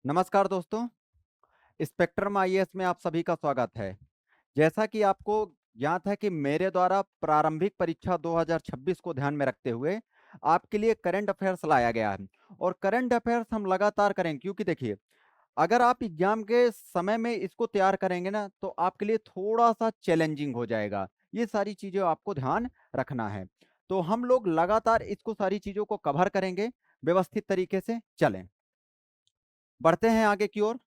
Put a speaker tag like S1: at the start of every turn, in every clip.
S1: नमस्कार दोस्तों। Spectrum IAS में आप सभी का स्वागत है। जैसा कि आपको ज्ञात है कि मेरे द्वारा प्रारंभिक परीक्षा 2026 को ध्यान में रखते हुए आपके लिए करंट अफेयर्स लाया गया है। और करंट अफेयर्स हम लगातार करेंगे, क्योंकि देखिए, अगर आप एग्जाम के समय में इसको तैयार करेंगे ना, तो आपके लिए थोड़ा सा चैलेंजिंग हो जाएगा। ये सारी चीजें आपको ध्यान रखना है। तो हम लोग लगातार इसको सारी चीजों को कवर करेंगे, व्यवस्थित तरीके से चलें। बढ़ते हैं आगे की ओर।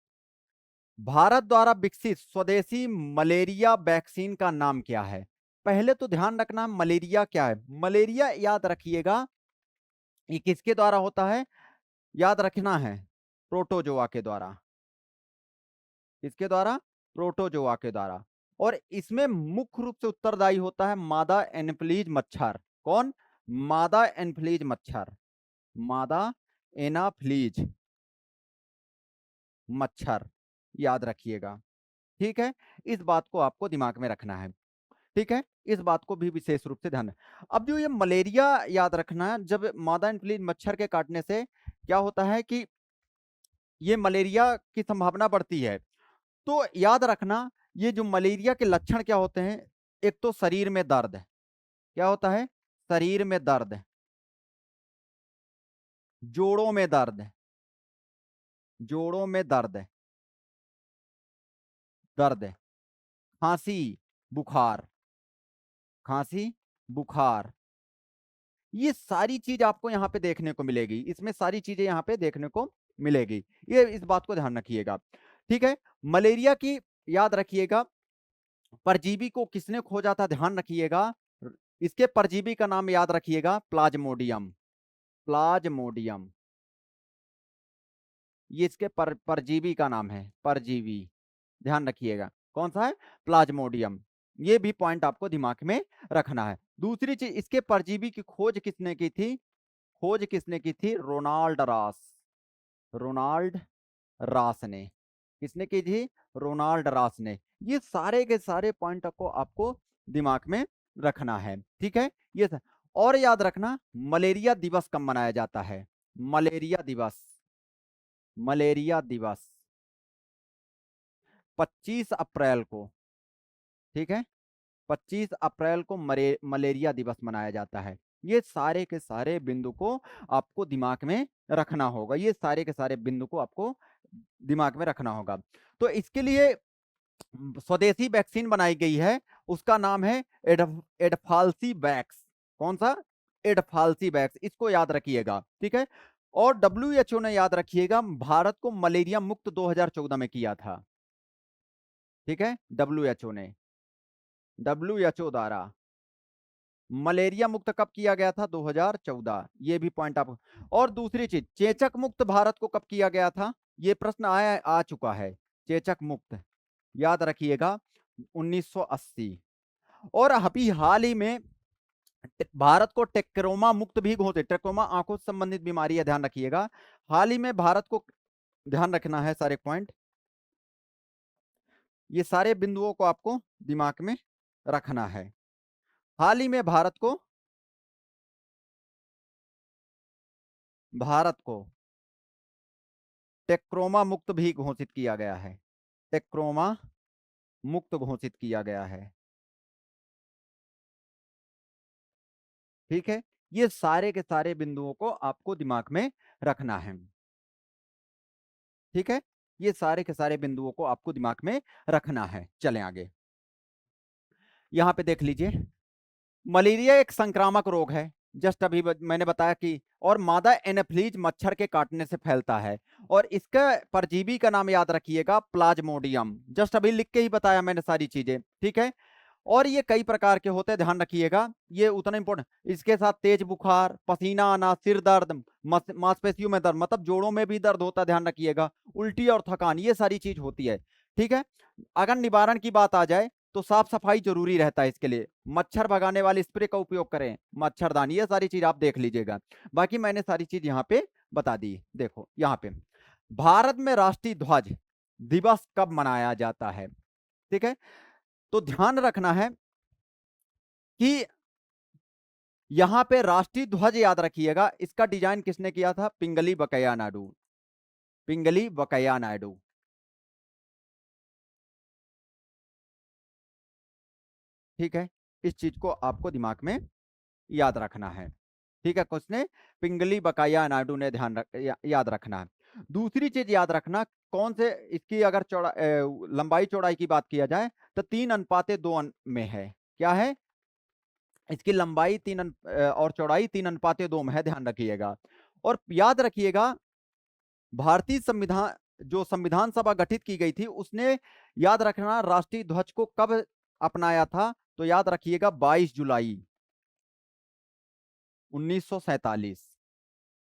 S1: भारत द्वारा विकसित स्वदेशी मलेरिया वैक्सीन का नाम क्या है? पहले तो ध्यान रखना, मलेरिया क्या है। मलेरिया याद रखिएगा, ये किसके द्वारा होता है? याद रखना है, प्रोटोजोआ के द्वारा। किसके द्वारा? प्रोटोजोआ के द्वारा। और इसमें मुख्य रूप से उत्तरदायी होता है मादा एनोफिलीज मच्छर। कौन? मादा एनोफिलीज मच्छर। मादा एनाफ्लीज मच्छर, याद रखिएगा। ठीक है, इस बात को आपको दिमाग में रखना है। ठीक है, इस बात को भी विशेष रूप से ध्यान है। अब जो ये मलेरिया याद रखना है, जब मादा एनोफिलीज मच्छर के काटने से क्या होता है कि ये मलेरिया की संभावना बढ़ती है। तो याद रखना, ये जो मलेरिया के लक्षण क्या होते हैं? एक तो शरीर में दर्द। क्या होता है? शरीर में दर्द, जोड़ों में दर्द, जोड़ों में दर्द, दर्द, खांसी, बुखार, खांसी, बुखार। ये सारी चीज आपको यहाँ पे देखने को मिलेगी, इसमें सारी चीजें यहाँ पे देखने को मिलेगी। ये इस बात को ध्यान रखिएगा। ठीक है, मलेरिया की याद रखिएगा, परजीवी को किसने खोजा था? ध्यान रखिएगा, इसके परजीवी का नाम याद रखिएगा, प्लाज्मोडियम। प्लाज्मोडियम, ये इसके परजीवी का नाम है, परजीवी। ध्यान रखिएगा, कौन सा है? प्लाज्मोडियम। ये भी पॉइंट आपको दिमाग में रखना है। दूसरी चीज, इसके परजीवी की खोज किसने की थी? खोज किसने की थी? Ronald Ross. रोनाल्ड रॉस ने। किसने की थी? रोनाल्ड रॉस ने। ये सारे के सारे पॉइंट को आपको दिमाग में रखना है। ठीक है, और याद रखना, मलेरिया दिवस कब मनाया जाता है? मलेरिया दिवस, मलेरिया दिवस 25 अप्रैल को। ठीक है, 25 अप्रैल को मलेरिया दिवस मनाया जाता है। ये सारे के सारे बिंदु को आपको दिमाग में रखना होगा। ये सारे के सारे बिंदु को आपको दिमाग में रखना होगा। तो इसके लिए स्वदेशी वैक्सीन बनाई गई है, उसका नाम है एडफाल्सी वैक्स। कौन सा? एडफाल्सी वैक्स, इसको याद रखिएगा। ठीक है, और डब्ल्यूएचओ ने, याद रखिएगा, भारत को मलेरिया मुक्त 2014 में किया था। ठीक है, डब्ल्यूएचओ ने, डब्ल्यूएचओ द्वारा मलेरिया मुक्त कब किया गया था? 2014। ये भी पॉइंट आप। और दूसरी चीज, चेचक मुक्त भारत को कब किया गया था? ये प्रश्न आ चुका है। चेचक मुक्त, याद रखिएगा, 1980। और अभी हाल ही में भारत को टेक्रोमा मुक्त भी घोषित, टेक्रोमा आंखों से संबंधित बीमारी है, ध्यान रखिएगा। हाल ही में भारत को, ध्यान रखना है सारे पॉइंट, ये सारे बिंदुओं को आपको दिमाग में रखना है। हाल ही में भारत को टेक्रोमा मुक्त भी घोषित किया गया है। टेक्रोमा मुक्त घोषित किया गया है। ठीक है, ये सारे के सारे बिंदुओं को आपको दिमाग में रखना है। ठीक है, ये सारे के सारे बिंदुओं को आपको दिमाग में रखना है। चलें आगे। यहां पे देख लीजिए, मलेरिया एक संक्रामक रोग है, जस्ट अभी मैंने बताया कि, और मादा एनाफ्लीज मच्छर के काटने से फैलता है। और इसका परजीवी का नाम याद रखिएगा, प्लाज्मोडियम। जस्ट अभी लिख के ही बताया मैंने सारी चीजें। ठीक है, और ये कई प्रकार के होते हैं, ध्यान रखिएगा, ये उतना इंपॉर्टेंट। इसके साथ तेज बुखार, पसीना आना, सिर दर्द, मांसपेशियों में दर्द, मतलब जोड़ों में भी दर्द होता है, ध्यान रखिएगा, उल्टी और थकान, ये सारी चीज होती है। ठीक है, अगर निवारण की बात आ जाए तो साफ सफाई जरूरी रहता है। इसके लिए मच्छर भगाने वाले स्प्रे का उपयोग करें, मच्छरदानी, ये सारी चीज आप देख लीजिएगा। बाकी मैंने सारी चीज यहाँ पे बता दी। देखो यहाँ पे, भारत में राष्ट्रीय ध्वज दिवस कब मनाया जाता है? ठीक है, तो ध्यान रखना है कि यहां पे राष्ट्रीय ध्वज, याद रखिएगा, इसका डिजाइन किसने किया था? पिंगली बकैया नायडू। पिंगली बकैया नायडू। ठीक है, इस चीज को आपको दिमाग में याद रखना है। ठीक है, किसने? पिंगली बकाया नायडू ने याद रखना है। दूसरी चीज याद रखना, कौन से इसकी अगर लंबाई चौड़ाई की बात किया जाए तो 3:2 में है। क्या है? इसकी लंबाई और चौड़ाई 3:2 में है, ध्यान रखिएगा। और याद रखिएगा, भारतीय संविधान, जो संविधान सभा गठित की गई थी, उसने, याद रखना, राष्ट्रीय ध्वज को कब अपनाया था? तो याद रखिएगा 22 जुलाई 1947।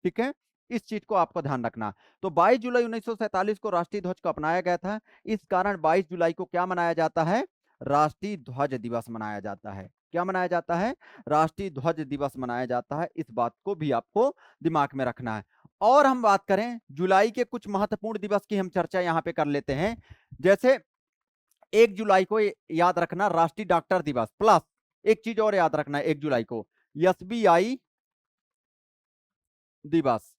S1: ठीक है, इस चीज को आपको ध्यान रखना। तो 22 जुलाई 1947 को राष्ट्रीय ध्वज को अपनाया गया था। इस कारण 22 जुलाई को क्या मनाया जाता है? राष्ट्रीय ध्वज दिवस मनाया जाता है। क्या मनाया जाता है? राष्ट्रीय ध्वज दिवस मनाया जाता है। इस बात को भी आपको दिमाग में रखना है। और हम बात करें जुलाई के कुछ महत्वपूर्ण दिवस की, हम चर्चा यहां पे कर लेते हैं। जैसे 1 जुलाई को याद रखना राष्ट्रीय डॉक्टर दिवस, प्लस एक चीज और याद रखना है, 1 जुलाई को एसबीआई दिवस।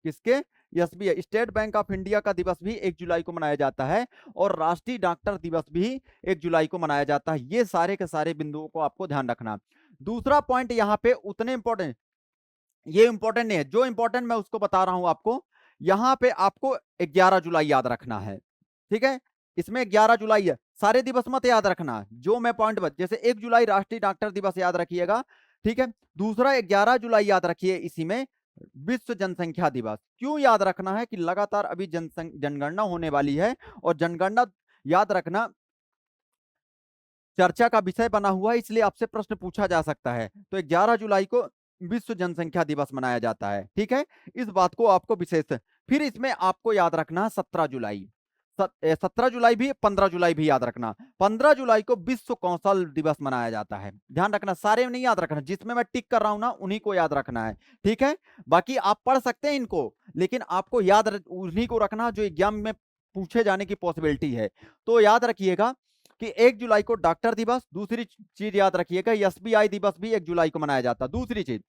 S1: किसके? SBI, state bank of India का दिवस भी 1 जुलाई को मनाया जाता है। और राष्ट्रीय डॉक्टर दिवस भी 1 जुलाई को मनाया जाता है। ये सारे के सारे बिंदुओं को आपको ध्यान रखना। दूसरा पॉइंट यहाँ पे उतने इंपॉर्टेंट, ये इंपॉर्टेंट नहीं है, जो इंपॉर्टेंट मैं उसको बता रहा हूं आपको। यहां पे आपको 11 जुलाई याद रखना है। ठीक है, इसमें 11 जुलाई है, सारे दिवस मत याद रखना, जो मैं पॉइंट जैसे 1 जुलाई राष्ट्रीय डॉक्टर दिवस याद रखिएगा। ठीक है, दूसरा 11 जुलाई याद रखिए, इसी में विश्व जनसंख्या दिवस। क्यों याद रखना है? कि लगातार अभी जनगणना होने वाली है, और जनगणना, याद रखना, चर्चा का विषय बना हुआ है, इसलिए आपसे प्रश्न पूछा जा सकता है। तो 11 जुलाई को विश्व जनसंख्या दिवस मनाया जाता है। ठीक है, इस बात को आपको विशेष, फिर इसमें आपको याद रखना 17 जुलाई, 17 जुलाई भी, 15 जुलाई भी याद रखना। 15 जुलाई को विश्व कौशल दिवस मनाया जाता है। ध्यान रखना, सारे नहीं याद रखना, जिसमें मैं टिक कर रहा हूं ना, उन्हीं को याद रखना है। ठीक है, बाकी आप पढ़ सकते हैं इनको, लेकिन आपको उन्हीं को रखना जो एग्जाम में पूछे जाने की पॉसिबिलिटी है। तो याद रखिएगा कि 1 जुलाई को डॉक्टर दिवस। दूसरी चीज याद रखिएगा, एसबीआई दिवस भी 1 जुलाई को मनाया जाता है। दूसरी चीज,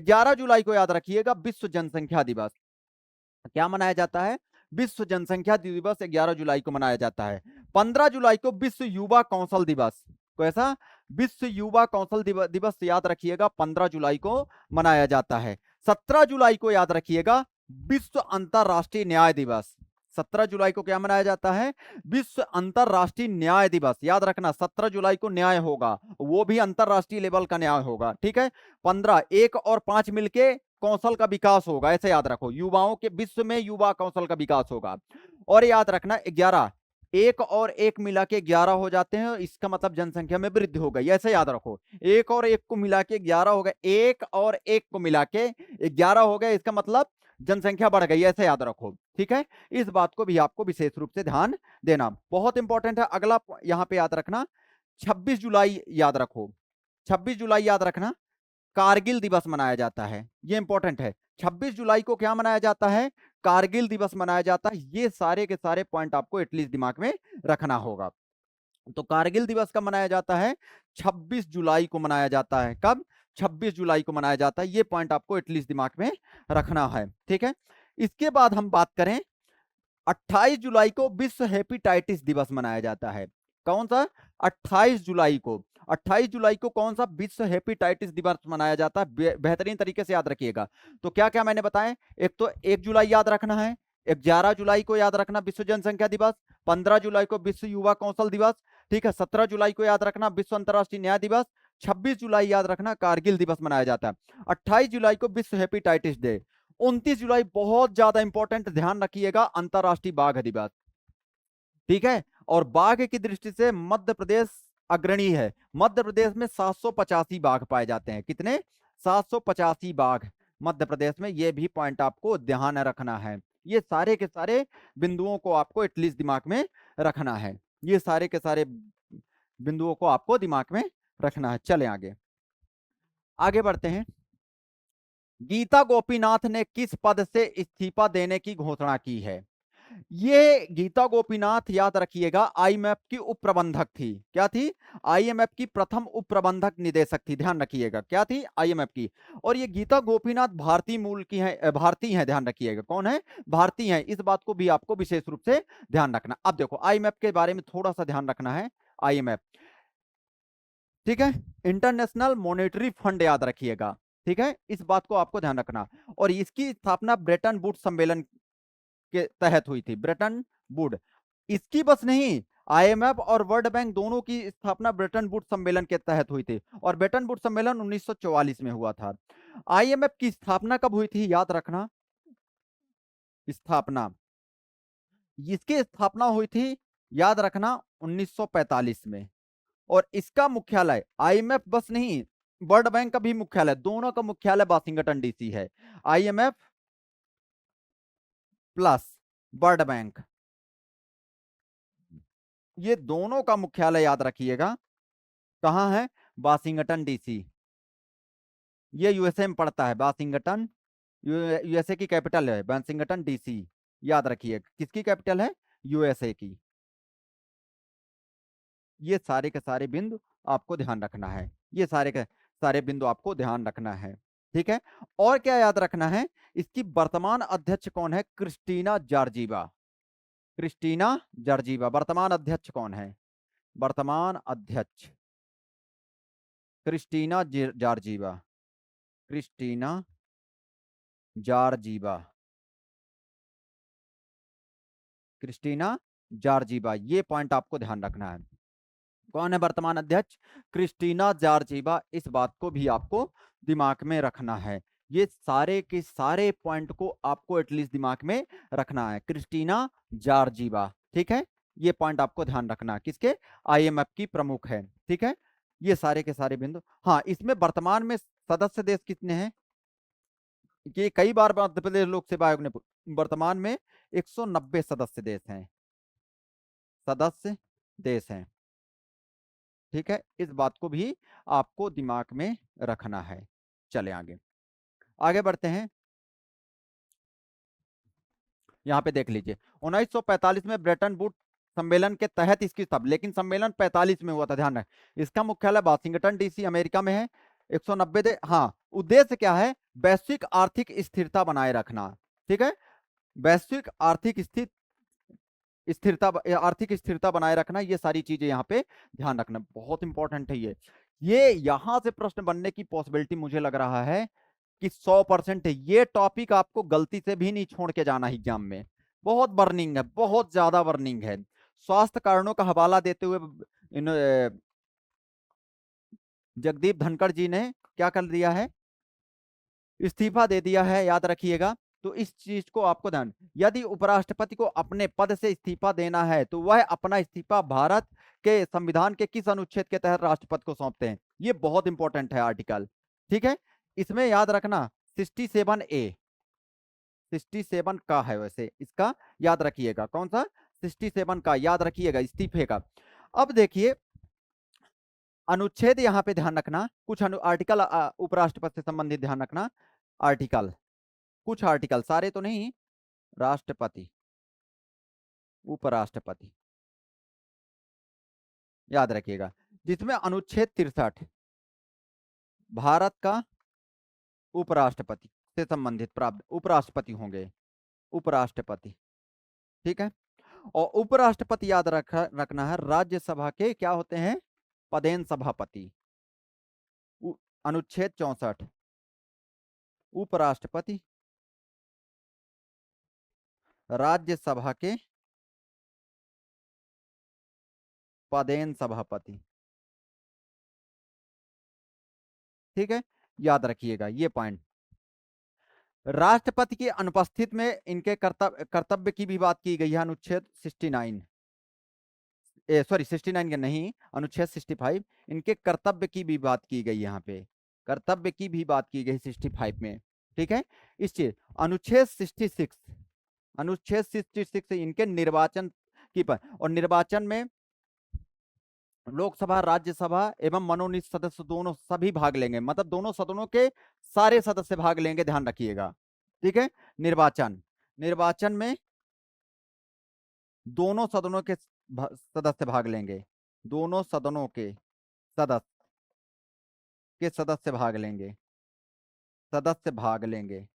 S1: 11 जुलाई को याद रखिएगा विश्व जनसंख्या दिवस। क्या मनाया जाता है? विश्व जनसंख्या दिवस 11 जुलाई को मनाया जाता है। 15 जुलाई को विश्व युवा कौशल दिवस। कैसा? विश्व युवा कौशल दिवस याद रखिएगा 15 जुलाई को मनाया जाता है। 17 जुलाई को याद रखिएगा विश्व अंतरराष्ट्रीय न्याय दिवस। 17 जुलाई को क्या मनाया जाता है? विश्व अंतरराष्ट्रीय न्याय दिवस। याद रखना 17 जुलाई को न्याय होगा, वो भी अंतरराष्ट्रीय लेवल का न्याय होगा। ठीक है, 15, 1 और 5 मिलके कौशल का विकास होगा, ऐसे याद रखो, युवाओं के, विश्व में युवा कौशल का विकास होगा। और याद रखना 11, 1 और 1 मिला के 11 हो जाते हैं, इसका मतलब जनसंख्या में वृद्धि हो गई, ऐसे याद रखो। 1 और 1 को मिला के 11 हो गए, 1 और 1 को मिला के 11 हो गए, इसका मतलब जनसंख्या बढ़ गई, ऐसे याद रखो। ठीक है, इस बात को भी आपको विशेष रूप से ध्यान देना, बहुत इंपॉर्टेंट है। अगला यहां पे याद रखना 26 जुलाई याद रखो। 26 जुलाई याद रखना कारगिल दिवस मनाया जाता है, ये इंपॉर्टेंट है। 26 जुलाई को क्या मनाया जाता है? कारगिल दिवस मनाया जाता है। ये सारे के सारे पॉइंट आपको एटलीस्ट दिमाग में रखना होगा। तो कारगिल दिवस कब मनाया जाता है? 26 जुलाई को मनाया जाता है। कब? 26 जुलाई को मनाया जाता है। ये पॉइंट आपको एटलीस्ट दिमाग में रखना है। ठीक है, इसके बाद हम बात करें, 28 जुलाई को विश्व हेपेटाइटिस दिवस मनाया जाता है। कौन सा? 28 जुलाई को। 28 जुलाई को कौन सा? विश्व हेपेटाइटिस दिवस मनाया जाता है। बेहतरीन तरीके से याद रखिएगा। तो क्या क्या मैंने बताया? एक तो 1 जुलाई याद रखना है, 11 जुलाई को याद रखना विश्व जनसंख्या दिवस, 15 जुलाई को विश्व युवा कौशल दिवस। ठीक है, 17 जुलाई को याद रखना विश्व अंतरराष्ट्रीय न्याय दिवस, 26 जुलाई याद रखना कारगिल दिवस मनाया जाता है, 28 जुलाई को विश्व हेपेटाइटिस डे, 29 जुलाई बहुत ज्यादा इंपॉर्टेंट, ध्यान रखिएगा, अंतरराष्ट्रीय बाघ दिवस। ठीक है, और बाघ की दृष्टि से मध्य प्रदेश अग्रणी है। मध्य प्रदेश में 785 बाघ पाए जाते हैं। कितने? 785 बाघ मध्य प्रदेश में। ये भी पॉइंट आपको ध्यान रखना है। ये सारे के सारे बिंदुओं को आपको एटलीस्ट दिमाग में रखना है। ये सारे के सारे बिंदुओं को आपको दिमाग में रखना है। चले आगे, आगे बढ़ते हैं। गीता गोपीनाथ ने किस पद से इस्तीफा देने की घोषणा की है? ये गीता गोपीनाथ याद रखिएगा आईएमएफ की उप प्रबंधक थी। क्या थी? आईएमएफ की प्रथम उप प्रबंधक निदेशक थी, ध्यान रखिएगा। क्या थी? आईएमएफ की। और ये गीता गोपीनाथ भारतीय मूल की है, भारतीय है, ध्यान रखिएगा। कौन है? भारतीय है। इस बात को भी आपको विशेष रूप से ध्यान रखना। अब देखो आईएमएफ के बारे में थोड़ा सा ध्यान रखना है। आईएमएफ, ठीक है, इंटरनेशनल मॉनेटरी फंड याद रखिएगा। ठीक है, इस बात को आपको ध्यान रखना। और इसकी स्थापना ब्रेटन वुड्स सम्मेलन के तहत हुई थी। ब्रेटन वुड, इसकी बस नहीं, आईएमएफ और वर्ल्ड बैंक दोनों की स्थापना ब्रेटन वुड सम्मेलन के तहत हुई थी। और ब्रेटन वुड सम्मेलन 1944 में हुआ था। आईएमएफ की स्थापना कब हुई थी याद रखना? स्थापना, इसकी स्थापना हुई थी याद रखना 1945 में। और इसका मुख्यालय, आईएमएफ बस नहीं, वर्ल्ड बैंक का भी मुख्यालय, दोनों का मुख्यालय वाशिंगटन डीसी है। आईएमएफ प्लस वर्ल्ड बैंक, ये दोनों का मुख्यालय याद रखिएगा कहां है? Washington DC. ये यूएसए में पड़ता है, वाशिंगटन, यूएसए की कैपिटल है वाशिंगटन डीसी। याद रखिए, किसकी कैपिटल है? यूएसए की। ये सारे के सारे बिंदु आपको ध्यान रखना है। ये सारे के सारे बिंदु आपको ध्यान रखना है। ठीक है, और क्या याद रखना है? इसकी वर्तमान अध्यक्ष कौन है? Christina Georgieva. क्रिस्टीना जॉर्जीवा वर्तमान अध्यक्ष कौन है? वर्तमान अध्यक्ष Kristina Georgieva. Kristina Georgieva, Kristina Georgieva, ये पॉइंट आपको ध्यान रखना है। कौन है वर्तमान अध्यक्ष? Kristina Georgieva. इस बात को भी आपको दिमाग में रखना है। ये सारे के सारे पॉइंट को आपको एटलीस्ट दिमाग में रखना है। क्रिस्टीना जॉर्जीवा, ठीक है, ये पॉइंट आपको ध्यान रखना है। किसके? आईएमएफ की प्रमुख है। ठीक है, ये सारे के सारे बिंदु। हाँ, इसमें वर्तमान में सदस्य देश कितने हैं? ये कई बार मध्य प्रदेश लोक सेवा आयोग ने, वर्तमान में 190 सदस्य देश हैं, सदस्य देश हैं। ठीक है, इस बात को भी आपको दिमाग में रखना है। चले आगे, आगे बढ़ते हैं। यहाँ पे देख लीजिए, 1945 में ब्रेटन वुड सम्मेलन के तहत इसकी सब, लेकिन सम्मेलन 45 में हुआ था, ध्यान रखें। इसका मुख्यालय वाशिंगटन डीसी अमेरिका में है। 190 दे, हाँ, उद्देश्य क्या है? वैश्विक आर्थिक स्थिरता बनाए रखना। ठीक है, वैश्विक आर्थिक स्थिरता, आर्थिक स्थिरता बनाए रखना, ये सारी चीजें यहाँ पे ध्यान रखना, बहुत इंपॉर्टेंट है ये यहां से प्रश्न बनने की पॉसिबिलिटी मुझे लग रहा है कि 100% है। ये टॉपिक आपको गलती से भी नहीं छोड़ के जाना एग्जाम में, बहुत बर्निंग है, बहुत ज्यादा बर्निंग है। स्वास्थ्य कारणों का हवाला देते हुए जगदीप धनखड़ जी ने क्या कर दिया है? इस्तीफा दे दिया है, याद रखिएगा। तो इस चीज को आपको ध्यान, यदि उपराष्ट्रपति को अपने पद से इस्तीफा देना है तो वह अपना इस्तीफा भारत के संविधान के किस अनुच्छेद के तहत राष्ट्रपति को सौंपते हैं? ये बहुत इंपॉर्टेंट है आर्टिकल। ठीक है, इसमें याद रखना 67A, 67 का है वैसे इसका, याद रखिएगा। कौन सा? 67 का, याद रखिएगा, इस्तीफे का। अब देखिए अनुच्छेद, यहां पे ध्यान रखना कुछ आर्टिकल उपराष्ट्रपति से संबंधित ध्यान रखना। आर्टिकल, कुछ आर्टिकल, सारे तो नहीं। राष्ट्रपति, उपराष्ट्रपति, याद रखिएगा, जिसमें अनुच्छेद 63 भारत का उपराष्ट्रपति से संबंधित प्राप्त उपराष्ट्रपति होंगे, उपराष्ट्रपति। ठीक है, और उपराष्ट्रपति याद रखना है राज्यसभा के क्या होते हैं? पदेन सभापति। अनुच्छेद 64 उपराष्ट्रपति राज्यसभा के पदेन सभापति। ठीक है, याद रखिएगा ये पॉइंट। राष्ट्रपति की अनुपस्थित में इनके कर्तव्य की भी बात की गई है, अनुच्छेद 69, सॉरी 69 के नहीं, अनुच्छेद 65, इनके कर्तव्य की भी बात की गई, यहाँ पे कर्तव्य की भी बात की गई 65 में। ठीक है, इस चीज अनुच्छेद 66, अनुच्छेद 66 इनके निर्वाचन की पर, और निर्वाचन में लोकसभा राज्यसभा एवं मनोनीत सदस्य दोनों सभी भाग लेंगे, मतलब दोनों सदनों के सारे सदस्य भाग लेंगे, ध्यान रखिएगा। ठीक है, निर्वाचन, निर्वाचन में दोनों सदनों के सदस्य भाग लेंगे, दोनों सदनों सदस्य के सदस्य भाग लेंगे, सदस्य भाग लेंगे।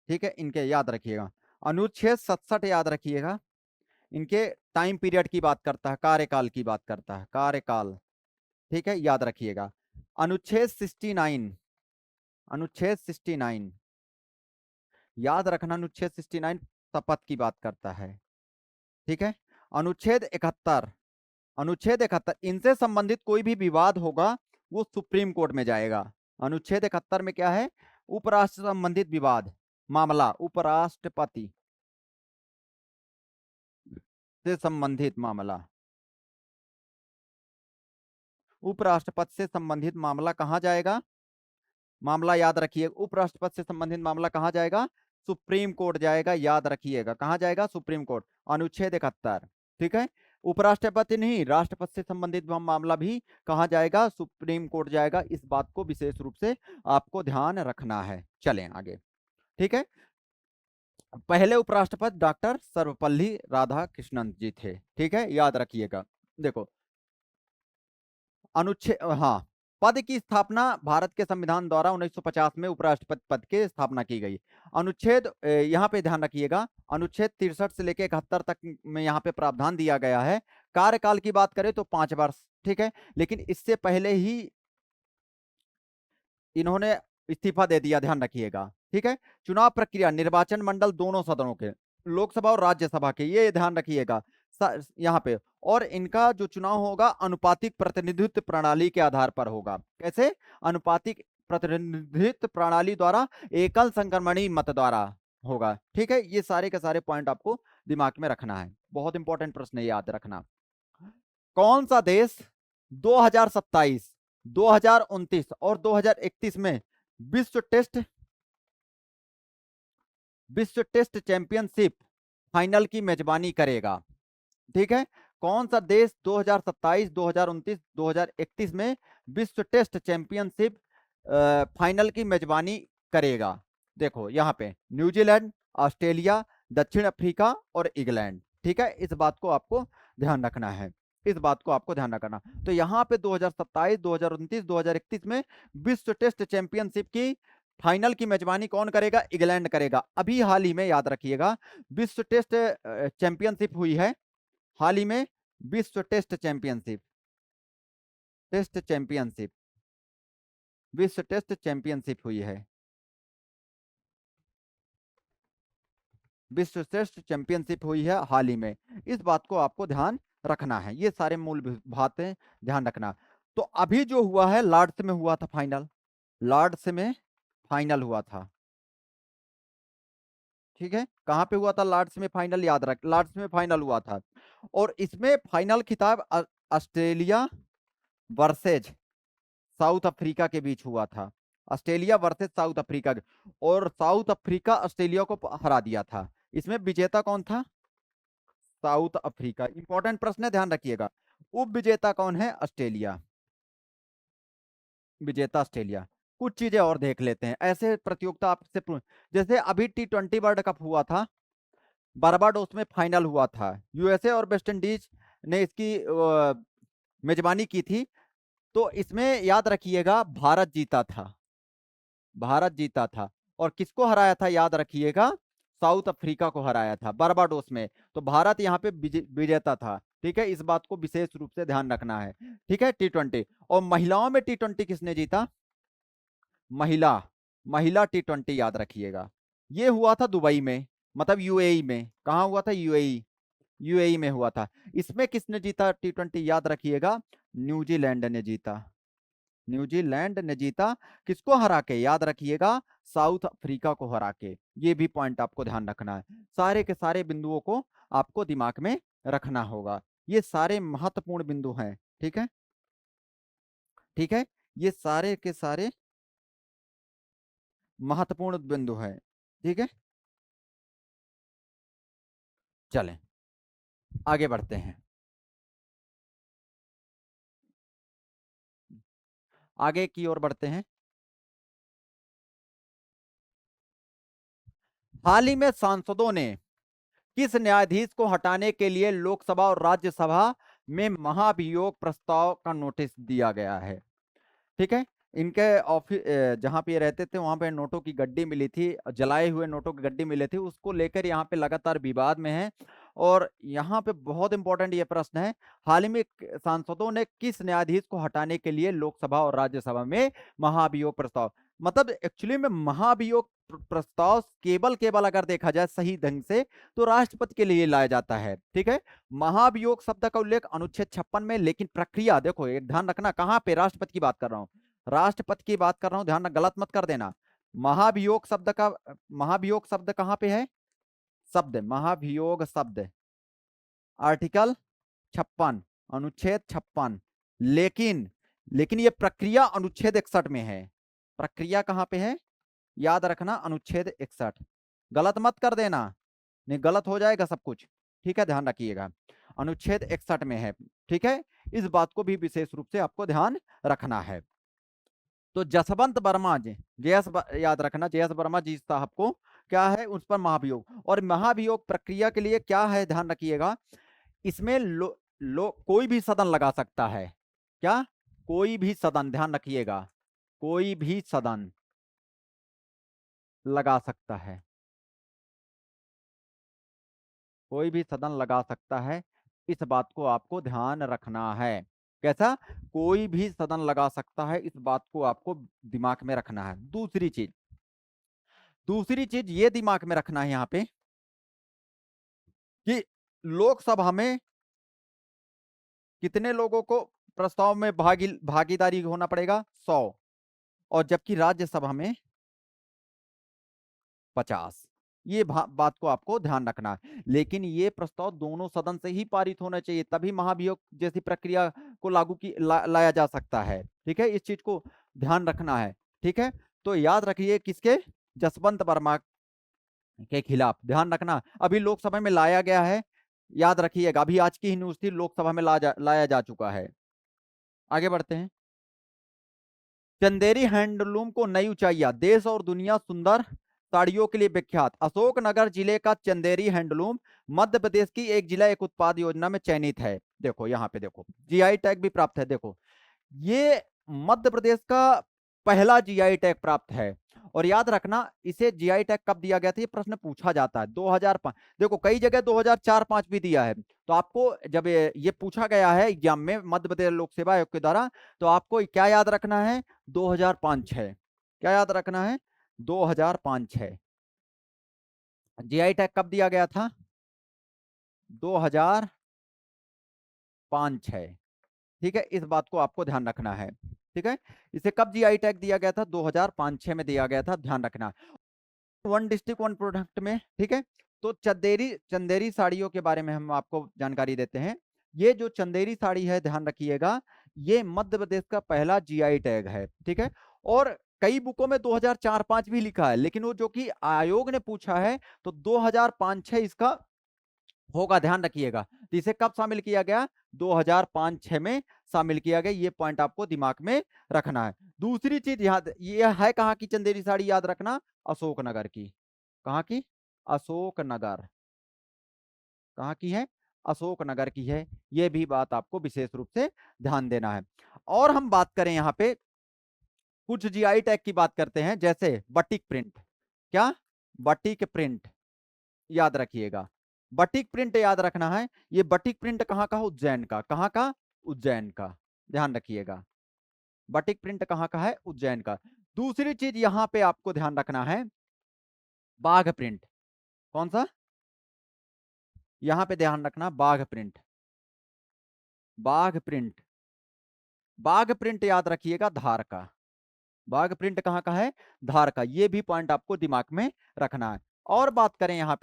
S1: ठीक है, इनके याद रखिएगा। अनुच्छेद 67 याद रखिएगा, इनके टाइम पीरियड की बात करता है, कार्यकाल की बात करता है, कार्यकाल। ठीक है, याद रखिएगा। अनुच्छेद 69, अनुच्छेद 69 याद रखना, अनुच्छेद 69 शपथ की बात करता है। ठीक है, अनुच्छेद 71, अनुच्छेद 71 इनसे संबंधित कोई भी विवाद होगा वो सुप्रीम कोर्ट में जाएगा। अनुच्छेद 71 में क्या है? उपराष्ट्र संबंधित विवाद मामला, उपराष्ट्रपति से संबंधित मामला, उपराष्ट्रपति से संबंधित मामला कहां जाएगा? मामला याद रखिए, उपराष्ट्रपति से संबंधित मामला कहां जाएगा? सुप्रीम कोर्ट जाएगा, याद रखिएगा, कहां जाएगा? Supreme court. अनुच्छेद 71। ठीक है, उपराष्ट्रपति नहीं, राष्ट्रपति से संबंधित मामला भी कहां जाएगा? सुप्रीम कोर्ट जाएगा। इस बात को विशेष रूप से आपको ध्यान रखना है। चलें आगे। ठीक है, पहले उपराष्ट्रपति डॉक्टर सर्वपल्ली राधाकृष्णन जी थे। ठीक है, याद रखिएगा। देखो, अनुच्छेद, हाँ, पद की स्थापना भारत के संविधान द्वारा 1950 में उपराष्ट्रपति पद की स्थापना की गई। अनुच्छेद यहाँ पे ध्यान रखिएगा, अनुच्छेद 63 से लेकर 71 तक में यहाँ पे प्रावधान दिया गया है। कार्यकाल की बात करें तो 5 वर्ष। ठीक है, लेकिन इससे पहले ही इन्होंने इस्तीफा दे दिया, ध्यान रखिएगा। ठीक है, चुनाव प्रक्रिया, निर्वाचन मंडल दोनों सदनों के, लोकसभा और राज्यसभा के, ये ध्यान रखिएगा यहाँ पे। और इनका जो चुनाव होगा अनुपातिक प्रतिनिधित्व प्रणाली के आधार पर होगा। कैसे? अनुपातिक प्रतिनिधित्व प्रणाली द्वारा, एकल संक्रमणीय मत द्वारा होगा। ठीक है, ये सारे के सारे पॉइंट आपको दिमाग में रखना है, बहुत इंपॉर्टेंट प्रश्न है, याद रखना। कौन सा देश 2027, 2029 और 2031 में विश्व टेस्ट चैंपियनशिप फाइनल की मेजबानी करेगा? ठीक है, कौन सा देश 2027, 2029, 2031 में विश्व टेस्ट चैंपियनशिप फाइनल की मेजबानी करेगा? देखो यहाँ पे न्यूजीलैंड, ऑस्ट्रेलिया, दक्षिण अफ्रीका और इंग्लैंड। ठीक है, इस बात को आपको ध्यान रखना है, इस बात को आपको ध्यान रखना। तो यहाँ पे 2027, 2029, 2031 में विश्व टेस्ट चैंपियनशिप की फाइनल की मेजबानी कौन करेगा? इंग्लैंड करेगा। अभी हाल ही में याद रखिएगा, विश्व टेस्ट चैंपियनशिप हुई है हाल ही में, विश्व टेस्ट चैंपियनशिप, टेस्ट चैंपियनशिप, विश्व टेस्ट चैंपियनशिप हुई है, विश्व टेस्ट चैंपियनशिप हुई है हाल ही में। इस बात को आपको ध्यान रखना है, ये सारे मूल बातें ध्यान रखना। तो अभी जो हुआ है लॉर्ड्स में हुआ था फाइनल, लॉर्ड्स में फाइनल हुआ था। ठीक है, कहां पे हुआ था? लॉर्ड्स में फाइनल, याद रख, लॉर्ड्स में फाइनल हुआ था। और इसमें फाइनल खिताब ऑस्ट्रेलिया वर्सेज साउथ अफ्रीका के बीच हुआ था। ऑस्ट्रेलिया वर्सेस साउथ अफ्रीका, और साउथ अफ्रीका ऑस्ट्रेलिया को हरा दिया था। इसमें विजेता कौन था? South Africa. इंपॉर्टेंट प्रश्न है, ध्यान रखिएगा। उप विजेता कौन है? ऑस्ट्रेलिया, विजेता ऑस्ट्रेलिया। कुछ चीजें और देख लेते हैं, ऐसे प्रतियोगिता आपसे जैसे अभी T20 वर्ल्ड कप हुआ था, बारबाडोस में फाइनल हुआ था, यूएसए और वेस्ट इंडीज ने इसकी मेजबानी की थी। तो इसमें याद रखिएगा भारत जीता था, भारत जीता था। और किसको हराया था? याद रखिएगा, साउथ अफ्रीका को हराया था बारबाडोस में। तो भारत यहाँ पे विजेता था। ठीक है, इस बात को विशेष रूप से ध्यान रखना है। ठीक है, T20। और महिलाओं में T20 किसने जीता? महिला, महिला T20 याद रखिएगा, ये हुआ था दुबई में, मतलब यूएई में। कहां हुआ था? यूएई, यूएई में हुआ था। इसमें किसने जीता T20? याद रखिएगा, न्यूजीलैंड ने जीता, न्यूजीलैंड ने जीता। किसको हरा के? याद रखिएगा, साउथ अफ्रीका को हरा के। ये भी पॉइंट आपको ध्यान रखना है, सारे के सारे बिंदुओं को आपको दिमाग में रखना होगा, ये सारे महत्वपूर्ण बिंदु हैं। ठीक है, ठीक है, ये सारे के सारे महत्वपूर्ण बिंदु हैं। ठीक है, चलें आगे बढ़ते हैं, आगे की ओर बढ़ते हैं। हाल ही में सांसदों ने किस न्यायाधीश को हटाने के लिए लोकसभा और राज्यसभा में महाभियोग प्रस्ताव का नोटिस दिया गया है? ठीक है। इनके ऑफिस जहां पे ये रहते थे वहां पे नोटों की गड्डी मिली थी, जलाए हुए नोटों की गड्डी मिली थी, उसको लेकर यहाँ पे लगातार विवाद में है। और यहाँ पे बहुत इंपॉर्टेंट ये प्रश्न है, हाल ही में सांसदों ने किस न्यायाधीश को हटाने के लिए लोकसभा और राज्यसभा में महाभियोग प्रस्ताव, मतलब एक्चुअली में महाभियोग प्रस्ताव केवल केवल अगर देखा जाए सही ढंग से तो राष्ट्रपति के लिए लाया जाता है। ठीक है। महाभियोग शब्द का उल्लेख अनुच्छेद 56 में, लेकिन प्रक्रिया देखो, एक ध्यान रखना, कहां पे राष्ट्रपति की बात कर रहा हूं, राष्ट्रपति की बात कर रहा हूं, ध्यान गलत मत कर देना। महाभियोग शब्द कहां पे है, शब्द महाभियोग शब्द आर्टिकल 56, अनुच्छेद 56, लेकिन लेकिन ये प्रक्रिया अनुच्छेद 61 में है। प्रक्रिया कहां पे है, याद रखना, अनुच्छेद 61। गलत मत कर देना, नहीं गलत हो जाएगा सब कुछ। ठीक है, ध्यान रखिएगा, अनुच्छेद 61 में है। ठीक है, इस बात को भी विशेष रूप से आपको ध्यान रखना है। तो जसवंत वर्मा जी, याद रखना, जयस वर्मा जी साहब को क्या है, उस पर महाभियोग, और महाभियोग प्रक्रिया के लिए क्या है, ध्यान रखिएगा, इसमें कोई भी सदन लगा सकता है। क्या, कोई भी सदन, ध्यान रखिएगा, कोई भी सदन लगा सकता है, कोई भी सदन लगा सकता है, इस बात को आपको ध्यान रखना है। कैसा, कोई भी सदन लगा सकता है, इस बात को आपको दिमाग में रखना है। दूसरी चीज ये दिमाग में रखना है यहां पे कि लोकसभा में कितने लोगों को प्रस्ताव में भागीदारी होना पड़ेगा, 100, और जबकि राज्यसभा में 50। ये बात को आपको ध्यान रखना है, लेकिन ये प्रस्ताव दोनों सदन से ही पारित होना चाहिए, तभी महाभियोग जैसी प्रक्रिया को लाया जा सकता है। ठीक है, इस चीज को ध्यान रखना है। ठीक है, तो याद रखिए किसके, जसवंत वर्मा के खिलाफ, ध्यान रखना, अभी लोकसभा में लाया गया है, याद रखिएगा, अभी आज की ही न्यूज थी, लोकसभा में लाया जा चुका है। आगे बढ़ते हैं। चंदेरी हैंडलूम को नई ऊंचाइयां, देश और दुनिया सुंदर साड़ियों के लिए विख्यात। अशोकनगर जिले का चंदेरी हैंडलूम मध्य प्रदेश की एक जिला एक उत्पाद योजना में चयनित है। देखो यहाँ पे देखो, जीआई टैग भी प्राप्त है। देखो, ये मध्य प्रदेश का पहला जीआई टैग प्राप्त है। और याद रखना, इसे जीआई टैग कब दिया गया था, ये प्रश्न पूछा जाता है, 2005। देखो कई जगह 2004-5 भी दिया है, तो आपको जब ये पूछा गया है एग्जाम में मध्य प्रदेश लोक सेवा आयोग के द्वारा, तो आपको क्या याद रखना है, 2005-6। क्या याद रखना है, 2005-6। जीआई टैग कब दिया गया था, 2005-6। ठीक है, इस बात को आपको ध्यान रखना है। ठीक है, इसे कब जीआई टैग दिया गया था, 2005-6 में दिया गया था, ध्यान रखना। वन डिस्ट्रिक्ट वन प्रोडक्ट में। ठीक है, तो चंदेरी साड़ियों के बारे में हम आपको जानकारी देते हैं। ये जो चंदेरी साड़ी है, ध्यान रखिएगा, ये मध्य प्रदेश का पहला जीआई टैग है। ठीक है, और कई बुकों में 2004-5 भी लिखा है, लेकिन वो जो कि आयोग ने पूछा है तो 2005-6 इसका होगा, ध्यान रखिएगा। तो इसे कब शामिल किया गया, 2005-6 में शामिल किया गया, ये पॉइंट आपको दिमाग में रखना है। दूसरी चीज याद, ये है कहाँ की चंदेरी साड़ी, याद रखना, अशोकनगर की। कहाँ की, अशोकनगर। कहाँ की है, अशोकनगर की है। ये भी बात आपको विशेष रूप से ध्यान देना है। और हम बात करें यहाँ पे कुछ जीआई टैग की बात करते हैं, जैसे बटिक प्रिंट। क्या, बटिक प्रिंट, याद रखिएगा, बटिक प्रिंट याद रखना है। ये बटिक प्रिंट कहाँ का, उज्जैन का। कहाँ का, उज्जैन का, ध्यान रखिएगा, बटिक प्रिंट कहाँ का है, उज्जैन का। दूसरी चीज यहां पे आपको ध्यान रखना है, बाघ प्रिंट। कौन सा, यहां पे ध्यान रखना, बाघ प्रिंट। बाघ प्रिंट, बाघ प्रिंट याद रखिएगा, धार का। बाघ प्रिंट कहाँ का है, धार का। ये भी पॉइंट आपको दिमाग में रखना है। और बात करें यहाँ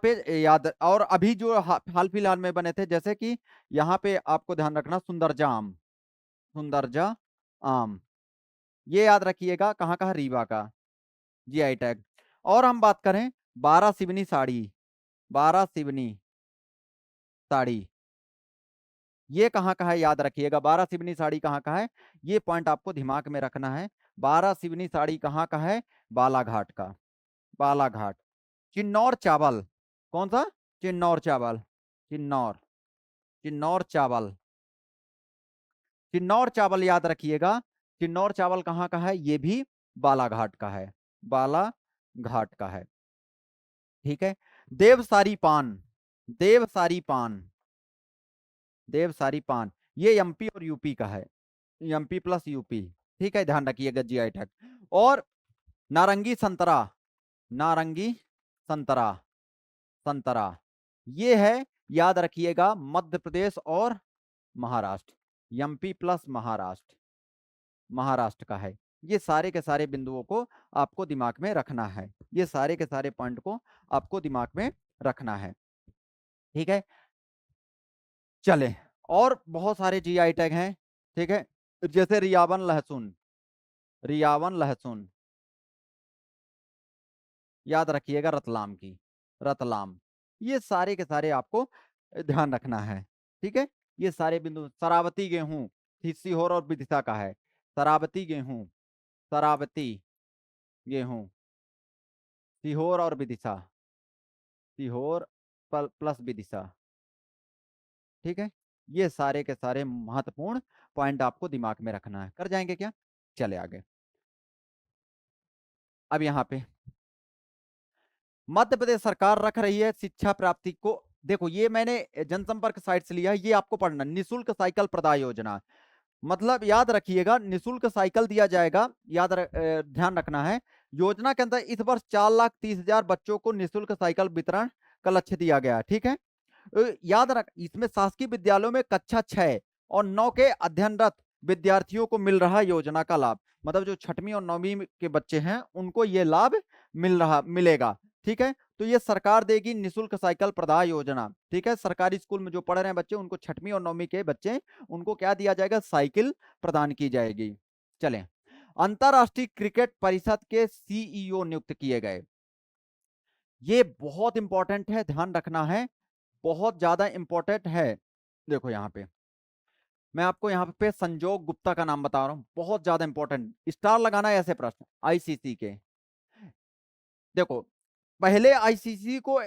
S1: पे याद, और अभी जो हाल फिलहाल में बने थे, जैसे कि यहाँ पे आपको ध्यान रखना, सुंदरजा आम। सुंदरजा आम, ये याद रखिएगा, कहाँ का है, रीवा का, जीआई टैग। और हम बात करें 12 सिवनी साड़ी, 12 सिवनी साड़ी, ये कहाँ का है, याद रखिएगा, 12 सिवनी साड़ी कहाँ का है, ये पॉइंट आपको दिमाग में रखना है। 12 सिवनी साड़ी कहाँ का है, बालाघाट का, बालाघाट। चिन्नौर चावल, कौन सा? चिन्नौर चावल, चिन्नौर, चिन्नौर चावल, चिन्नौर चावल याद रखिएगा। चिन्नौर चावल कहाँ का है? ये भी बालाघाट का है, बालाघाट का है। ठीक है। देवसारी पान, देवसारी पान, देवसारी पान, ये एमपी और यूपी का है, एमपी प्लस यूपी। ठीक है, ध्यान रखिएगा जीआई टैग। और नारंगी संतरा, नारंगी संतरा, संतरा, ये है, याद रखिएगा, मध्य प्रदेश और महाराष्ट्र, एमपी प्लस महाराष्ट्र, महाराष्ट्र का है। ये सारे के सारे बिंदुओं को आपको दिमाग में रखना है, ये सारे के सारे पॉइंट को आपको दिमाग में रखना है। ठीक है, चले, और बहुत सारे जीआई टैग हैं। ठीक है, जैसे रियावन लहसुन, रियावन लहसुन, याद रखिएगा, रतलाम की, रतलाम, ये सारे के सारे आपको ध्यान रखना है। ठीक है, ये सारे बिंदु, शरावती गेहूं, सीहोर और विदिशा का है, शरावती गेहूं, शरावती गेहूं, सीहोर और विदिशा, सीहोर प्लस विदिशा। ठीक है, ये सारे के सारे महत्वपूर्ण पॉइंट आपको दिमाग में रखना है। कर जाएंगे क्या? चले आगे। अब यहाँ पे मध्य प्रदेश सरकार रख रही है शिक्षा प्राप्ति को, देखो ये मैंने जनसंपर्क साइट से लिया है, ये आपको पढ़ना, निशुल्क साइकिल प्रदाय योजना, मतलब याद रखिएगा, निशुल्क साइकिल दिया जाएगा, ध्यान रखना है। योजना के अंदर इस वर्ष 4,30,000 बच्चों को निशुल्क साइकिल वितरण का लक्ष्य दिया गया है। ठीक है, याद रख, इसमें शासकीय विद्यालयों में कक्षा 6 और 9 के अध्ययनरत विद्यार्थियों को मिल रहा योजना का लाभ, मतलब जो 6वीं और 9वीं के बच्चे हैं उनको ये लाभ मिलेगा। ठीक है, तो ये सरकार देगी निशुल्क साइकिल प्रदाय योजना। ठीक है, सरकारी स्कूल में जो पढ़ रहे हैं बच्चे, उनको 6वीं और 9वीं के बच्चे, उनको क्या दिया जाएगा? साइकिल प्रदान की जाएगी। चलें, अंतरराष्ट्रीय क्रिकेट परिषद के सीईओ नियुक्त किए गए, ये बहुत इंपॉर्टेंट है, ध्यान रखना है, बहुत ज्यादा इंपॉर्टेंट है। देखो यहाँ पे मैं आपको यहाँ पे संजोग गुप्ता का नाम बता रहा हूँ, बहुत ज्यादा इंपॉर्टेंट, स्टार लगाना है ऐसे प्रश्न आईसीसी के। देखो, पहले आईसीसी को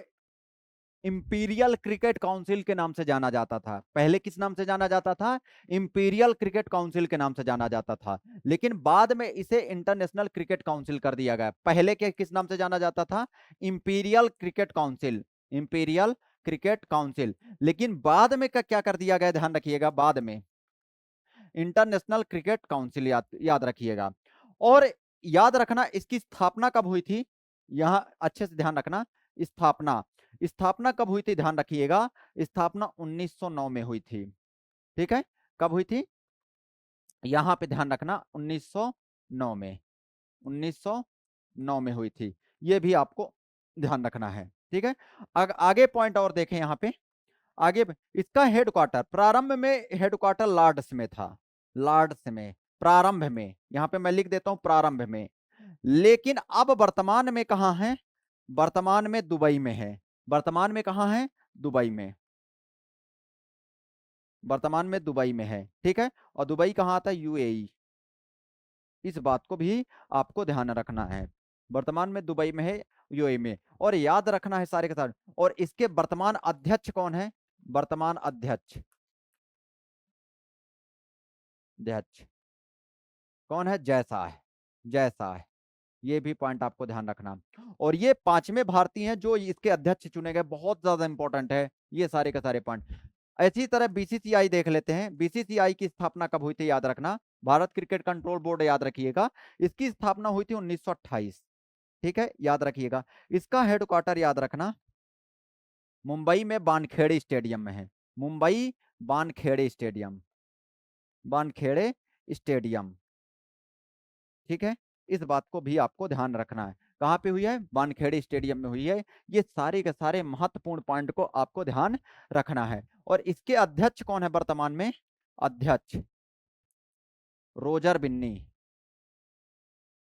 S1: इंपीरियल क्रिकेट काउंसिल के नाम से जाना जाता था, पहले किस नाम से जाना जाता था? इंपीरियल क्रिकेट काउंसिल के नाम से जाना जाता था, लेकिन बाद में इसे इंटरनेशनल क्रिकेट काउंसिल कर दिया गया। पहले के किस नाम से जाना जाता था? Imperial cricket council, imperial cricket council, लेकिन बाद में क्या कर दिया गया? ध्यान रखिएगा, बाद में इंटरनेशनल क्रिकेट काउंसिल, याद रखिएगा। और याद रखना, इसकी स्थापना कब हुई थी? यहां अच्छे से ध्यान रखना, स्थापना, स्थापना कब हुई थी? ध्यान रखिएगा, स्थापना 1909 में हुई थी। ठीक है, कब हुई थी? यहां पे ध्यान रखना, 1909 में, 1909 में हुई थी, ये भी आपको ध्यान रखना है। ठीक है, आगे पॉइंट और देखें यहाँ पे, आगे इसका हेडक्वार्टर, प्रारंभ में हेडक्वार्टर लॉर्ड्स में था, लॉर्ड्स में, प्रारंभ में, यहां पे मैं लिख देता हूं प्रारंभ में, लेकिन अब वर्तमान में कहां है? वर्तमान में दुबई में है, वर्तमान में कहां है? दुबई में, वर्तमान में दुबई में है। ठीक है, और दुबई कहां आता है? यूएई, इस बात को भी आपको ध्यान रखना है, वर्तमान में दुबई में है, यूएई में, और याद रखना है सारे के सारे। और इसके वर्तमान अध्यक्ष कौन है? वर्तमान अध्यक्ष, अध्यक्ष कौन है? जयशाह, जयशाह, ये भी पॉइंट आपको ध्यान रखना। और ये 5वें भारतीय हैं जो इसके अध्यक्ष चुने गए, बहुत ज्यादा इंपॉर्टेंट है ये सारे के सारे पॉइंट। ऐसी तरह बीसीसीआई देख लेते हैं, बीसीसीआई की स्थापना कब हुई थी? याद रखना, भारत क्रिकेट कंट्रोल बोर्ड, याद रखिएगा, इसकी स्थापना हुई थी 1928। ठीक है, याद रखिएगा, इसका हेडक्वार्टर याद रखना मुंबई में वानखेड़े स्टेडियम में है, मुंबई वानखेड़े स्टेडियम, वानखेड़े स्टेडियम। ठीक है, इस बात को भी आपको ध्यान रखना है, कहां पे हुई है? वानखेड़े स्टेडियम में हुई है। ये सारे के सारे महत्वपूर्ण पॉइंट को आपको ध्यान रखना है। और इसके अध्यक्ष कौन है वर्तमान में? अध्यक्ष रोजर बिन्नी,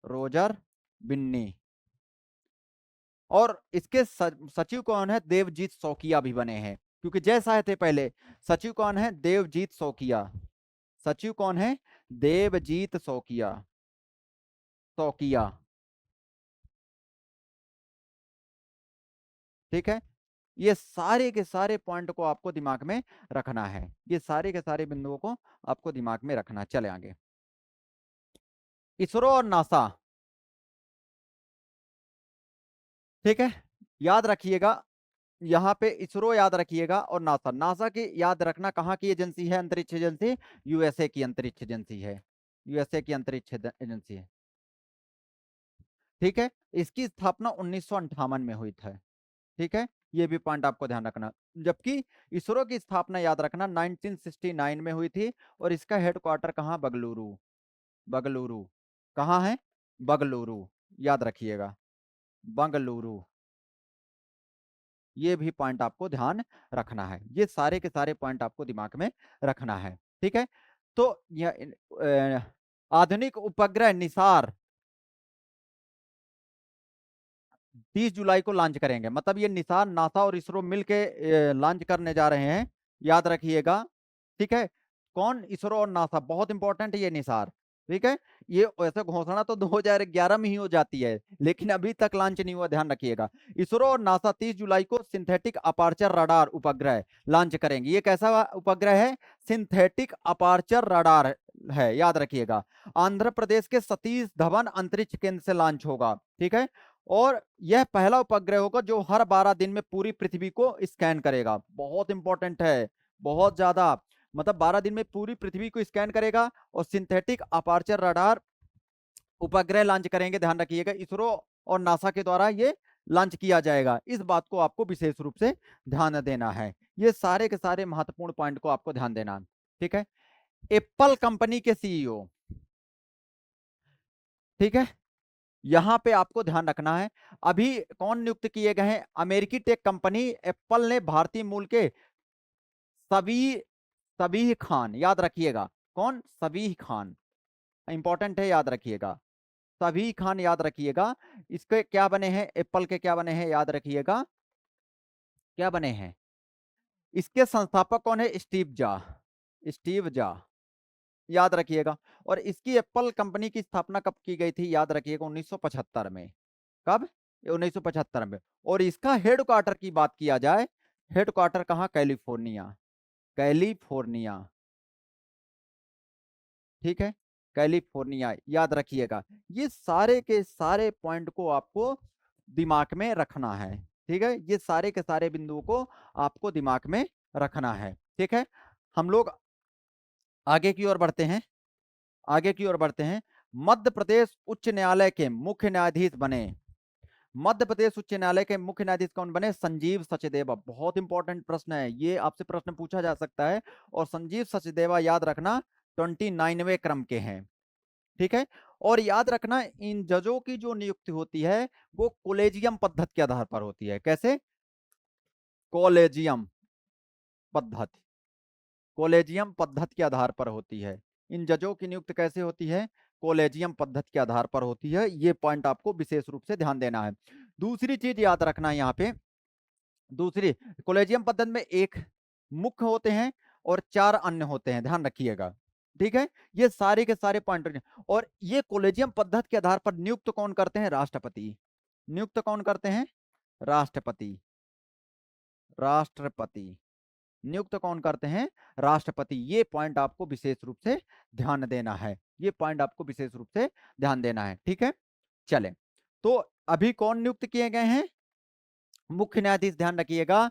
S1: रोजर बिन्नी। और इसके सचिव कौन है? देवजीत सौकिया भी बने हैं, क्योंकि जैसा थे पहले। सचिव कौन है? देवजीत सौकिया, सचिव कौन है? देवजीत सौकिया, सौकिया। ठीक है, ये सारे के सारे पॉइंट को आपको दिमाग में रखना है, ये सारे के सारे बिंदुओं को आपको दिमाग में रखना है। चले आगे, इसरो और नासा, ठीक है, याद रखिएगा, यहाँ पे इसरो याद रखिएगा और नासा, नासा की याद रखना कहाँ की एजेंसी है, अंतरिक्ष एजेंसी, यूएसए की अंतरिक्ष एजेंसी है, यूएसए की अंतरिक्ष एजेंसी है, ठीक है। इसकी स्थापना 1958 में हुई थी, ठीक है, ये भी पॉइंट आपको ध्यान रखना। जबकि इसरो की स्थापना याद रखना 1969 में हुई थी, और इसका हेडक्वार्टर कहाँ, बंगलुरु, बंगलुरु, कहाँ है, बंगलुरु, याद रखिएगा, बंगलुरु, ये भी पॉइंट आपको ध्यान रखना है, ये सारे के सारे पॉइंट आपको दिमाग में रखना है, ठीक है। तो यह आधुनिक उपग्रह निसार 30 जुलाई को लॉन्च करेंगे, मतलब ये निसार नासा और इसरो मिलके लॉन्च करने जा रहे हैं, याद रखिएगा, ठीक है। कौन, इसरो और नासा, बहुत इंपॉर्टेंट है ये निसार, ठीक है। ये वैसे घोषणा तो 2011 में ही हो जाती है, लेकिन अभी तक लॉन्च नहीं हुआ, ध्यान रखिएगा। इसरो और नासा 30 जुलाई को सिंथेटिक अपार्चर रडार उपग्रह लॉन्च करेंगे। ये कैसा उपग्रह है, सिंथेटिक अपार्चर रडार है, याद रखिएगा। आंध्र प्रदेश के सतीश धवन अंतरिक्ष केंद्र से लॉन्च होगा, ठीक है। और यह पहला उपग्रह होगा जो हर 12 दिन में पूरी पृथ्वी को स्कैन करेगा, बहुत इंपॉर्टेंट है, बहुत ज्यादा, मतलब 12 दिन में पूरी पृथ्वी को स्कैन करेगा, और सिंथेटिक अपार्चर रडार उपग्रह लॉन्च करेंगे, ध्यान रखिएगा, इसरो और नासा के द्वारा ये लॉन्च किया जाएगा। इस बात को आपको विशेष रूप से ध्यान देना है, ये सारे के सारे महत्वपूर्ण पॉइंट को आपको ध्यान देना है, ठीक है। एप्पल कंपनी के सीईओ, ठीक है, यहां पे आपको ध्यान रखना है, अभी कौन नियुक्त किए गए हैं, अमेरिकी टेक कंपनी एप्पल ने भारतीय मूल के सबी सबीह खान, याद रखिएगा, कौन, सबीह खान, इंपॉर्टेंट है, याद रखिएगा, सबीह खान, याद रखिएगा। इसके क्या बने हैं, एप्पल के क्या बने हैं, याद रखिएगा, क्या बने हैं, इसके संस्थापक कौन है, स्टीव जा, स्टीव जा, याद रखिएगा। और इसकी एप्पल कंपनी की स्थापना कब की गई थी, याद रखिएगा, 1975 में, कब, 1975 में। और इसका हेडक्वार्टर की बात किया जाए, हेडक्वार्टर कहाँ, कैलिफोर्निया, कैलिफोर्निया, ठीक है, कैलिफोर्निया, याद रखिएगा। ये सारे के सारे पॉइंट को आपको दिमाग में रखना है, ठीक है, ये सारे के सारे बिंदुओं को आपको दिमाग में रखना है, ठीक है। हम लोग आगे की ओर बढ़ते हैं, आगे की ओर बढ़ते हैं। मध्य प्रदेश उच्च न्यायालय के मुख्य न्यायाधीश बने, मध्य प्रदेश उच्च न्यायालय के मुख्य न्यायाधीश कौन बने, संजीव सचदेवा, बहुत इंपॉर्टेंट प्रश्न है, ये आपसे प्रश्न पूछा जा सकता है। और संजीव सचदेवा, याद रखना, 29वें क्रम के हैं, ठीक है। और याद रखना, इन जजों की जो नियुक्ति होती है वो कोलेजियम पद्धति के आधार पर होती है, कैसे, कॉलेजियम पद्धति, कॉलेजियम पद्धति के आधार पर होती है। इन जजों की नियुक्ति कैसे होती है, कॉलेजियम पद्धति के आधार पर होती है, ये पॉइंट आपको विशेष रूप से ध्यान देना है। दूसरी चीज याद रखना है यहाँ पे, दूसरी, कॉलेजियम पद्धति में एक मुख्य होते हैं और 4 अन्य होते हैं, ध्यान रखिएगा, ठीक है। ये सारे के सारे पॉइंट, और ये कॉलेजियम पद्धति के आधार पर नियुक्त कौन करते हैं, राष्ट्रपति, नियुक्त कौन करते हैं, राष्ट्रपति, राष्ट्रपति, नियुक्त कौन करते हैं, राष्ट्रपति, ये पॉइंट आपको विशेष रूप से ध्यान देना है, ये पॉइंट आपको विशेष रूप से ध्यान देना है, ठीक है। चले, तो अभी कौन नियुक्त किए गए हैं, मुख्य न्यायाधीश, ध्यान रखिएगा,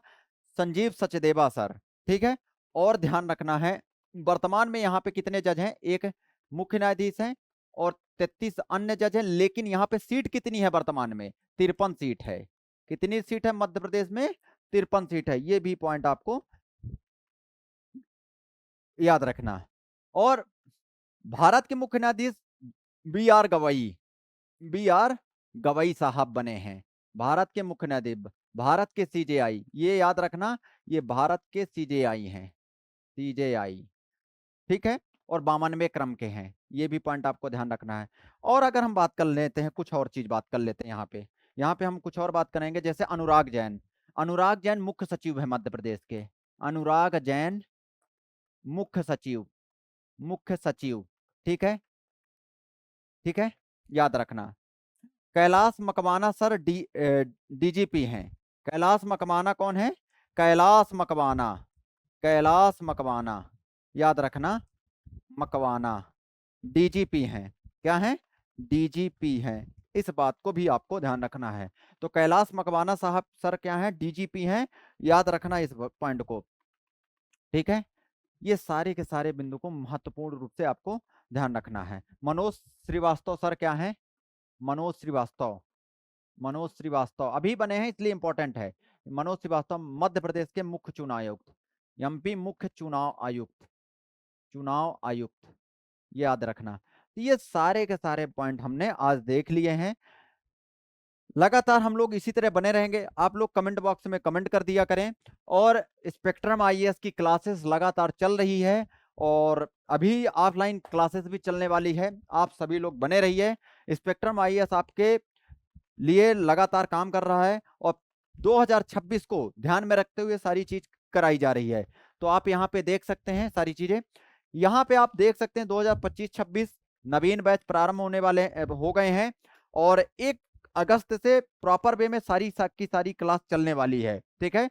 S1: संजीव सचदेवा सर, ठीक है। और ध्यान रखना है, वर्तमान में यहाँ पे कितने जज हैं, एक मुख्य न्यायाधीश हैं और 33 अन्य जज हैं, लेकिन यहाँ पे सीट कितनी है वर्तमान में, 53 सीट है, कितनी सीट है मध्य प्रदेश में, 53 सीट है, ये भी पॉइंट आपको याद रखना। और भारत के मुख्य न्यायाधीश B R Gavai, B R Gavai साहब बने हैं, भारत के मुख्य न्यायाधीश, भारत के सीजेआई, ये याद रखना, ये भारत के सीजेआई हैं, सीजेआई, ठीक है। और 52वें क्रम के हैं, ये भी पॉइंट आपको ध्यान रखना है। और अगर हम बात कर लेते हैं, कुछ और चीज बात कर लेते हैं, यहाँ पे हम कुछ और बात करेंगे, जैसे अनुराग जैन, अनुराग जैन मुख्य सचिव है मध्य प्रदेश के, अनुराग जैन मुख्य सचिव, मुख्य सचिव, ठीक है, ठीक है, याद रखना। कैलाश मकवाना सर डीजीपी हैं, कैलाश मकवाना कौन है? कैलाश मकवाना, कैलाश मकवाना, याद रखना, मकवाना डीजीपी हैं। क्या है? डीजीपी हैं। इस बात को भी आपको ध्यान रखना है। तो कैलाश मकवाना साहब सर क्या है? डीजीपी हैं। याद रखना इस पॉइंट को, ठीक है। ये सारे के सारे बिंदु को महत्वपूर्ण रूप से आपको ध्यान रखना है। मनोज श्रीवास्तव सर क्या है? मनोज श्रीवास्तव, मनोज श्रीवास्तव अभी बने हैं इसलिए इंपॉर्टेंट है। मनोज श्रीवास्तव मध्य प्रदेश के मुख्य चुनाव आयुक्त, एमपी मुख्य चुनाव आयुक्त, चुनाव आयुक्त, ये याद रखना। तो ये सारे के सारे पॉइंट हमने आज देख लिए हैं। लगातार हम लोग इसी तरह बने रहेंगे। आप लोग कमेंट बॉक्स में कमेंट कर दिया करें। और स्पेक्ट्रम आईएएस की क्लासेस लगातार चल रही है और अभी ऑफलाइन क्लासेस भी चलने वाली है। आप सभी लोग बने रहिए। स्पेक्ट्रम आईएएस आपके लिए लगातार काम कर रहा है और 2026 को ध्यान में रखते हुए सारी चीज कराई जा रही है। तो आप यहाँ पे देख सकते हैं सारी चीजें। यहाँ पे आप देख सकते हैं 2025-26 नवीन बैच प्रारंभ होने वाले हो गए हैं और 1 अगस्त से प्रॉपर वे में सारी की सारी क्लास चलने वाली है, ठीक है।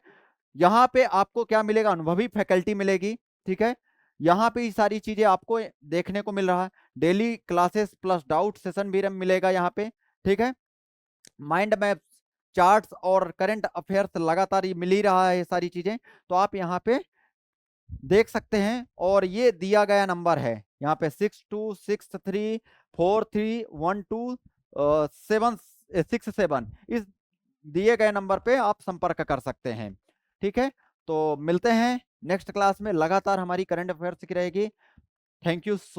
S1: यहाँ पे आपको क्या मिलेगा? अनुभवी फैकल्टी मिलेगी, ठीक है। यहाँ पे ये सारी चीजें आपको देखने को मिल रहा है। Daily classes plus doubt session भी मिलेगा यहाँ पे, ठीक है। माइंड मैप्स, चार्ट्स और करंट अफेयर्स लगातार ये मिल ही रहा है ये सारी चीजें। तो आप यहाँ पे देख सकते हैं और ये दिया गया नंबर है यहाँ पे 6263431267 इस दिए गए नंबर पे आप संपर्क कर सकते हैं, ठीक है। तो मिलते हैं नेक्स्ट क्लास में। लगातार हमारी करंट अफेयर्स की रहेगी। Thank you so